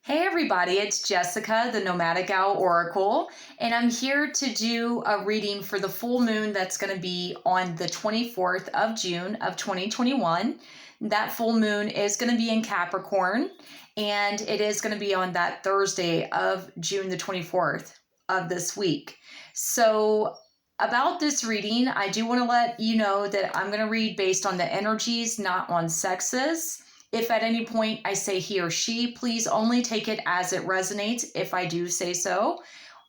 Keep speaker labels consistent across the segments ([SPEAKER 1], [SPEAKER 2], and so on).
[SPEAKER 1] Hey everybody, it's Jessica, the Nomadic Owl Oracle, and I'm here to do a reading for the full moon that's going to be on the 24th of June of 2021. That full moon is going to be in Capricorn, and it is going to be on that Thursday of June the 24th of this week. So about this reading, I do want to let you know that I'm going to read based on the energies, not on sexes. If at any point I say he or she, please only take it as it resonates if I do say so.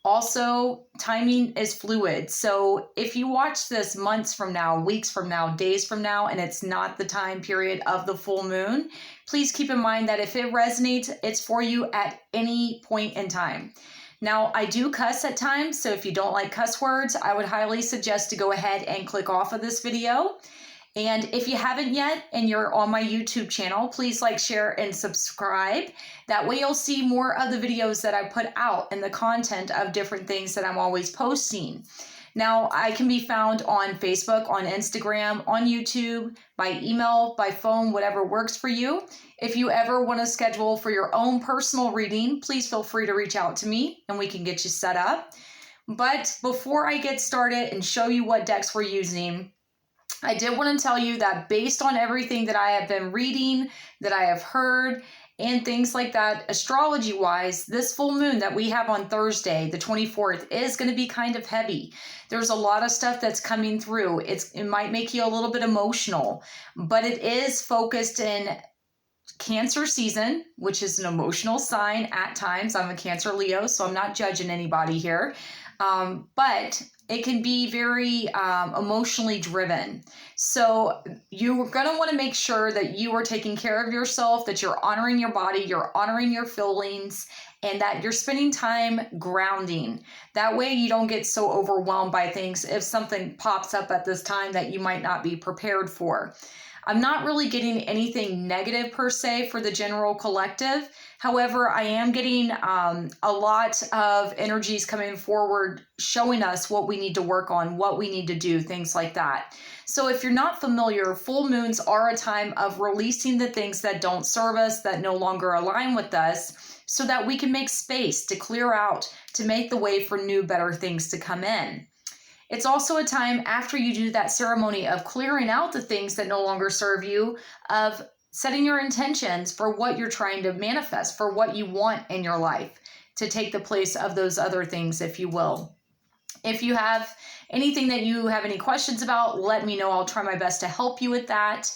[SPEAKER 1] Also, timing is fluid. So if you watch this months from now, weeks from now, days from now, and it's not the time period of the full moon, please keep in mind that if it resonates, it's for you at any point in time. Now, I do cuss at times, so if you don't like cuss words, I would highly suggest to go ahead and click off of this video. And if you haven't yet and you're on my YouTube channel, please like, share, and subscribe. That way you'll see more of the videos that I put out and the content of different things that I'm always posting. Now, I can be found on Facebook, on Instagram, on YouTube, by email, by phone, whatever works for you. If you ever want to schedule for your own personal reading, please feel free to reach out to me and we can get you set up. But before I get started and show you what decks we're using, I did want to tell you that based on everything that I have been reading, that I have heard, and things like that, astrology-wise, this full moon that we have on Thursday, the 24th, is going to be kind of heavy. There's a lot of stuff that's coming through. It might make you a little bit emotional, but it is focused in Cancer season, which is an emotional sign at times. I'm a Cancer Leo, so I'm not judging anybody here. But it can be very emotionally driven. So you're going to want to make sure that you are taking care of yourself, that you're honoring your body, you're honoring your feelings, and that you're spending time grounding. That way you don't get so overwhelmed by things if something pops up at this time that you might not be prepared for. I'm not really getting anything negative per se for the general collective. However, I am getting a lot of energies coming forward, showing us what we need to work on, what we need to do, things like that. So if you're not familiar, full moons are a time of releasing the things that don't serve us, that no longer align with us, so that we can make space to clear out, to make the way for new, better things to come in. It's also a time after you do that ceremony of clearing out the things that no longer serve you, of setting your intentions for what you're trying to manifest, for what you want in your life, to take the place of those other things, if you will. If you have anything that you have any questions about, let me know. I'll try my best to help you with that.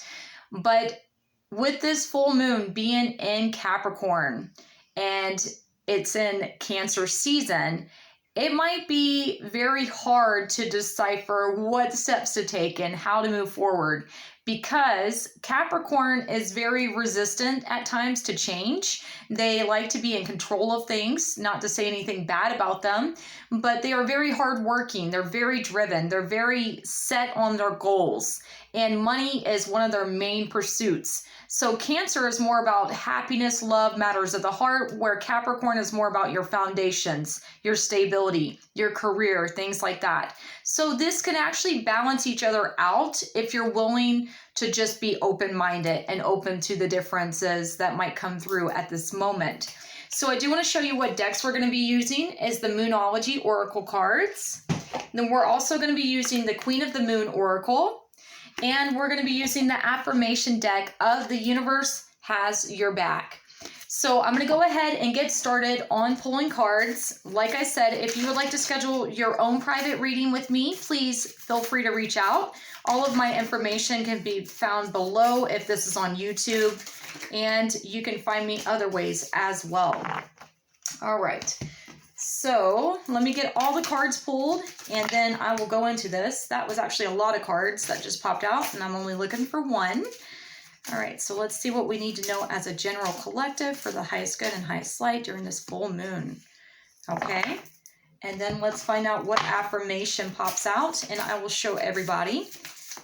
[SPEAKER 1] But with this full moon being in Capricorn and it's in Cancer season, it might be very hard to decipher what steps to take and how to move forward, because Capricorn is very resistant at times to change. They like to be in control of things, not to say anything bad about them, but they are very hardworking. They're very driven. They're very set on their goals, and money is one of their main pursuits. So Cancer is more about happiness, love, matters of the heart, where Capricorn is more about your foundations, your stability, your career, things like that. So this can actually balance each other out if you're willing to just be open-minded and open to the differences that might come through at this moment. So I do want to show you what decks we're going to be using is the Moonology Oracle cards. Then we're also going to be using the Queen of the Moon Oracle. And we're going to be using the affirmation deck of The Universe Has Your Back. So I'm going to go ahead and get started on pulling cards. Like I said, if you would like to schedule your own private reading with me, please feel free to reach out. All of my information can be found below if this is on YouTube, and you can find me other ways as well. All right. So let me get all the cards pulled, and then I will go into this. That was actually a lot of cards that just popped out, and I'm only looking for one. All right, so let's see what we need to know as a general collective for the highest good and highest light during this full moon. Okay, and then let's find out what affirmation pops out, and I will show everybody.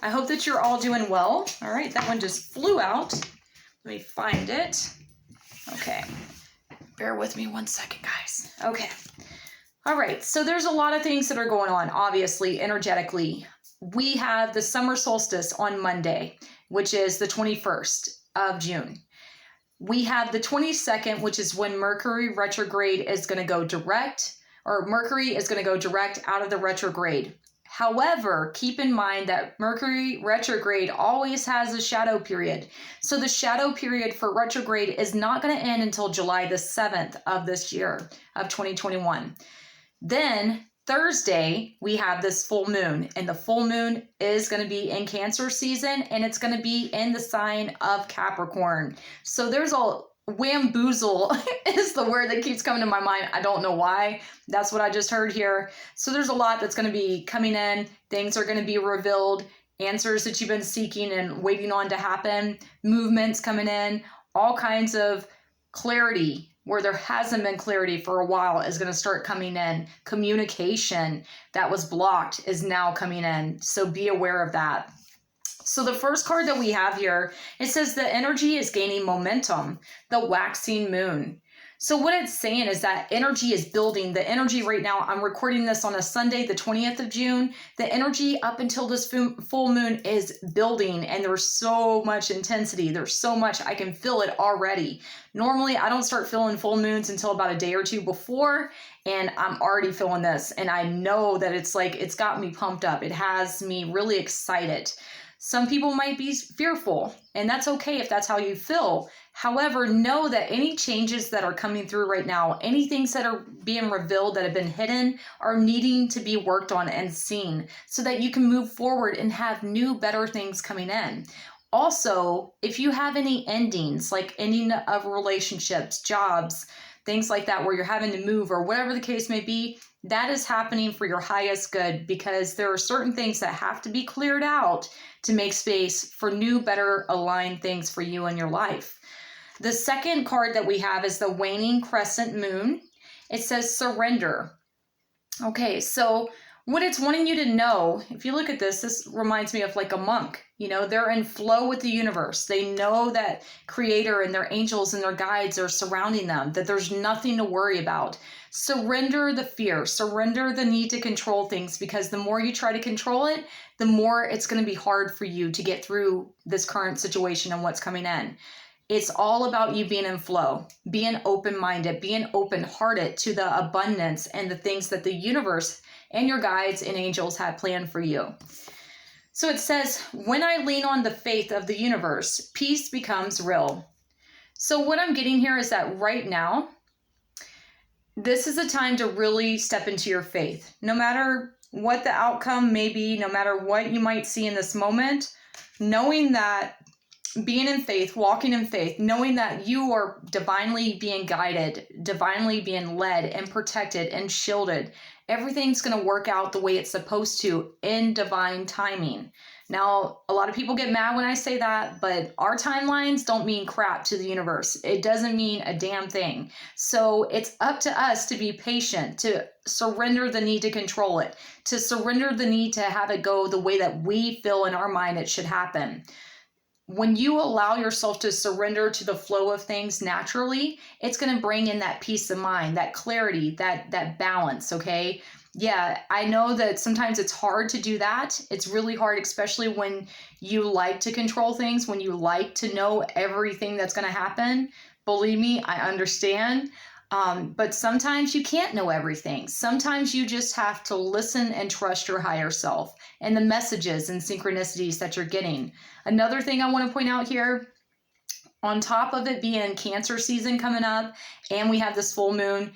[SPEAKER 1] I hope that you're all doing well. All right, that one just flew out. Let me find it. Okay. Bear with me one second, guys. Okay. All right. So there's a lot of things that are going on, obviously, energetically. We have the summer solstice on Monday, which is the 21st of June. We have the 22nd, which is when Mercury retrograde is going to go direct, or Mercury is going to go direct out of the retrograde. However, keep in mind that Mercury retrograde always has a shadow period. So the shadow period for retrograde is not going to end until July the 7th of this year of 2021. Then Thursday, we have this full moon, and the full moon is going to be in Cancer season, and it's going to be in the sign of Capricorn. So there's a whamboozle is the word that keeps coming to my mind. I don't know why. That's what I just heard here. So there's a lot that's going to be coming in. Things are going to be revealed. Answers that you've been seeking and waiting on to happen. Movements coming in. All kinds of clarity where there hasn't been clarity for a while is going to start coming in. Communication that was blocked is now coming in. So be aware of that. So the first card that we have here, it says the energy is gaining momentum, the waxing moon. So what it's saying is that energy is building. The energy right now, I'm recording this on a Sunday, the 20th of June. The energy up until this full moon is building, and there's so much intensity. There's so much, I can feel it already. Normally, I don't start feeling full moons until about a day or two before, and I'm already feeling this. And I know that it's like, it's got me pumped up. It has me really excited. Some people might be fearful, and that's okay if that's how you feel. However, know that any changes that are coming through right now, any things that are being revealed that have been hidden are needing to be worked on and seen so that you can move forward and have new, better things coming in. Also, if you have any endings, like ending of relationships, jobs, things like that, where you're having to move or whatever the case may be, that is happening for your highest good, because there are certain things that have to be cleared out to make space for new, better aligned things for you in your life. The second card that we have is the waning crescent moon. It says surrender. Okay, so what it's wanting you to know, if you look at this, this reminds me of like a monk. You know, they're in flow with the universe. They know that Creator and their angels and their guides are surrounding them, that there's nothing to worry about. Surrender the fear, surrender the need to control things, because the more you try to control it, the more it's going to be hard for you to get through this current situation and what's coming in. It's all about you being in flow, being open-minded, being open-hearted to the abundance and the things that the universe and your guides and angels have planned for you. So it says, when I lean on the faith of the universe, peace becomes real. So what I'm getting here is that right now, this is a time to really step into your faith. No matter what the outcome may be, no matter what you might see in this moment, knowing that being in faith, walking in faith, knowing that you are divinely being guided, divinely being led and protected and shielded. Everything's going to work out the way it's supposed to in divine timing. Now, a lot of people get mad when I say that, but our timelines don't mean crap to the universe. It doesn't mean a damn thing. So it's up to us to be patient, to surrender the need to control it, to surrender the need to have it go the way that we feel in our mind it should happen. When you allow yourself to surrender to the flow of things naturally, it's going to bring in that peace of mind, that clarity, that balance, okay? Yeah, I know that sometimes it's hard to do that. It's really hard, especially when you like to control things, when you like to know everything that's going to happen. Believe me, I understand. But sometimes you can't know everything. Sometimes you just have to listen and trust your higher self and the messages and synchronicities that you're getting. Another thing I want to point out here, on top of it being Cancer season coming up, and we have this full moon,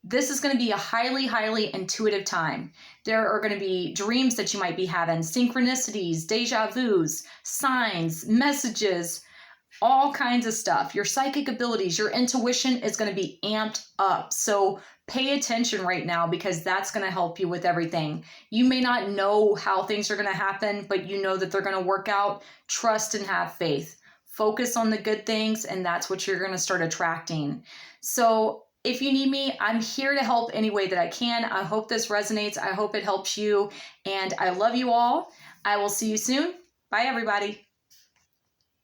[SPEAKER 1] this is going to be a highly, highly intuitive time. There are going to be dreams that you might be having, synchronicities, deja vus, signs, messages, all kinds of stuff. Your psychic abilities, your intuition is going to be amped up. So pay attention right now, because that's going to help you with everything. You may not know how things are going to happen, but you know that they're going to work out. Trust and have faith. Focus on the good things, and that's what you're going to start attracting. So if you need me, I'm here to help any way that I can. I hope this resonates. I hope it helps you. And I love you all. I will see you soon. Bye, everybody.